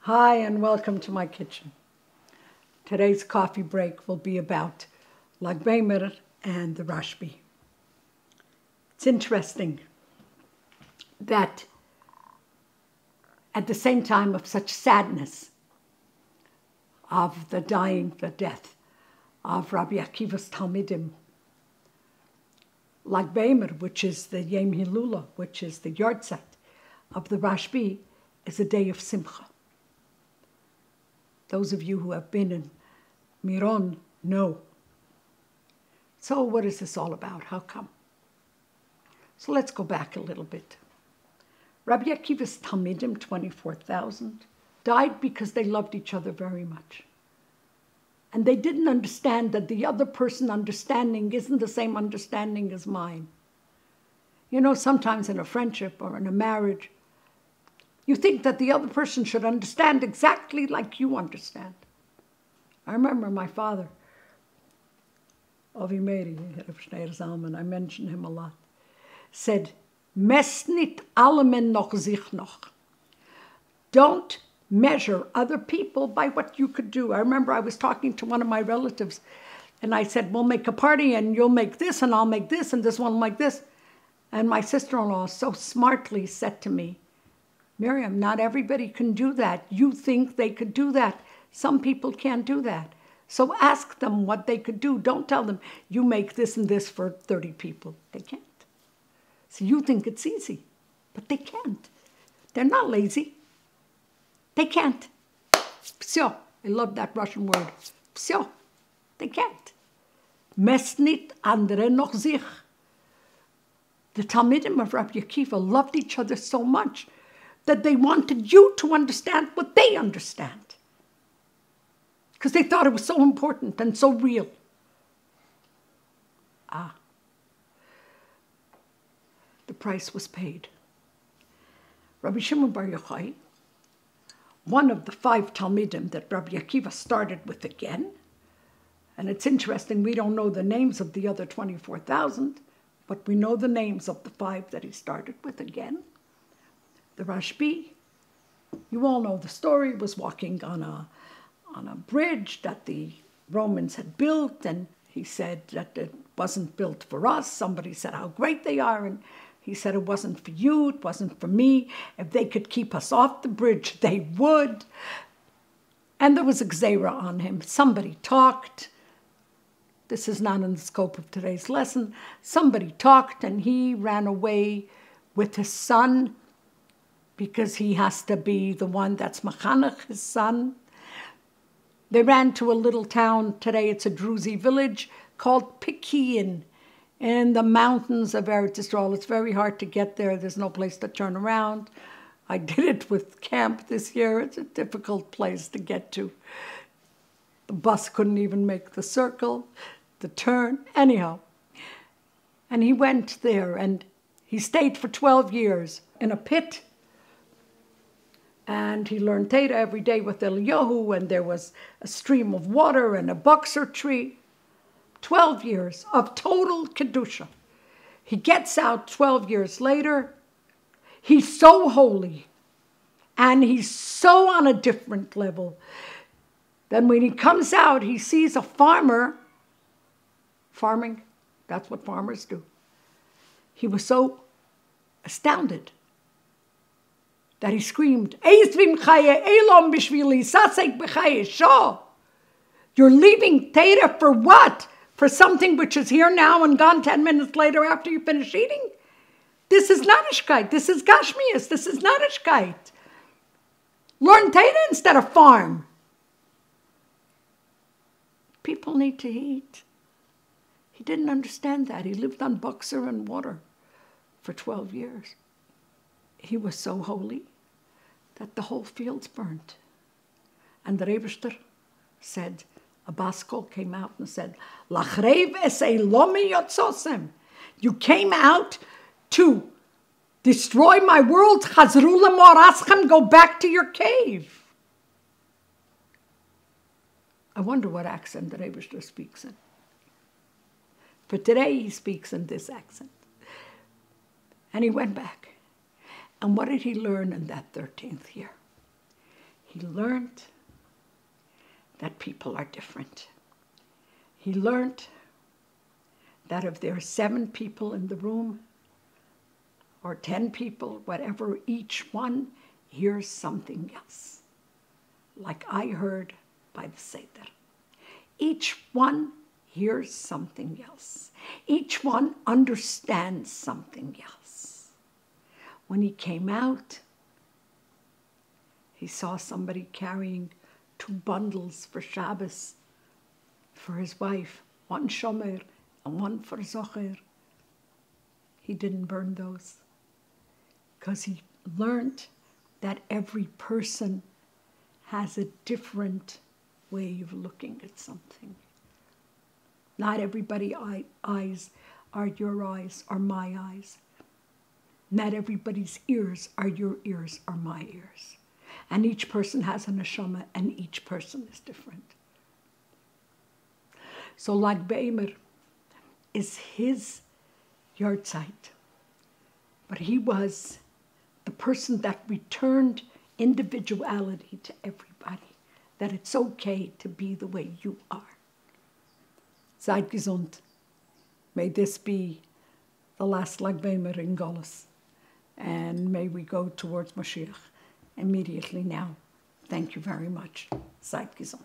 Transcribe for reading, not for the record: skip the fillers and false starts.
Hi and welcome to my kitchen. Today's coffee break will be about Lag BaOmer and the Rashbi. It's interesting that at the same time of such sadness of the death of Rabbi Akiva's Talmidim, Lag BaOmer, which is the Yom Hilula, which is the yahrzeit of the Rashbi, is a day of simcha. Those of you who have been in Miron know. So what is this all about? How come? So let's go back a little bit. Rabbi Akiva's Talmidim, 24,000, died because they loved each other very much. And they didn't understand that the other person understanding isn't the same understanding as mine. You know, sometimes in a friendship or in a marriage, you think that the other person should understand exactly like you understand. I remember my father, Avi Meiri, I mention him a lot, said, "Mess nit alle men noch sich noch." Don't measure other people by what you could do. I remember I was talking to one of my relatives, and I said, "We'll make a party, and you'll make this, and I'll make this, and this one will make this." And my sister-in-law so smartly said to me, "Miriam, not everybody can do that. You think they could do that. Some people can't do that. So ask them what they could do. Don't tell them, you make this and this for 30 people. They can't. So you think it's easy, but they can't. They're not lazy. They can't. Psyo. I love that Russian word. Psyo. They can't. Mess nit andere noch sich." The Talmidim of Rabbi Akiva loved each other so much that they wanted you to understand what they understand. Because they thought it was so important and so real. The price was paid. Rabbi Shimon Bar Yochai, one of the 5 Talmidim that Rabbi Akiva started with again, and it's interesting, we don't know the names of the other 24,000, but we know the names of the 5 that he started with again. The Rashbi, you all know the story, was walking on a bridge that the Romans had built, and he said that it wasn't built for us. Somebody said how great they are, and he said it wasn't for you, it wasn't for me. If they could keep us off the bridge, they would. And there was a gzeira on him. Somebody talked. This is not in the scope of today's lesson. Somebody talked, and he ran away with his son, because he has to be the one that's machanech his son. They ran to a little town, today it's a Druzi village, called Pekin, in the mountains of Eretz Yisrael. It's very hard to get there. There's no place to turn around. I did it with camp this year. It's a difficult place to get to. The bus couldn't even make the circle, the turn, anyhow. And he went there, and he stayed for 12 years in a pit. And he learned Torah every day with Eliyahu, and there was a stream of water and a boxer tree. 12 years of total Kedusha. He gets out 12 years later. He's so holy, and he's so on a different level. Then when he comes out, he sees a farmer farming. That's what farmers do. He was so astounded that he screamed, "You're leaving Torah for what? For something which is here now and gone 10 minutes later after you finish eating? This is Narishkeit. This is Gashmias. This is Narishkeit. Learn Torah instead of farm." People need to eat. He didn't understand that. He lived on boxer and water for 12 years. He was so holy that the whole field's burnt. And the Rebishter said, a Baskol came out and said, "Lachrev es elomi yotzosem." You came out to destroy my world. Chazru lemoraschem, go back to your cave. I wonder what accent the Rebishter speaks in. For today he speaks in this accent. And he went back. And what did he learn in that 13th year? He learned that people are different. He learned that if there are 7 people in the room, or 10 people, whatever, each one hears something else. Like I heard by the Seder. Each one hears something else. Each one understands something else. When he came out, he saw somebody carrying 2 bundles for Shabbos for his wife, one shomer and one for zocher. He didn't burn those because he learned that every person has a different way of looking at something. Not everybody's eyes are your eyes or my eyes. Not everybody's ears are your ears or my ears. And each person has a neshama, and each person is different. So Lag B'Omer is his yahrzeit. But he was the person that returned individuality to everybody, that it's okay to be the way you are. Seid gesund. May this be the last Lag B'Omer in Golos, and may we go towards Mashiach immediately now. Thank you very much. Seid gesund.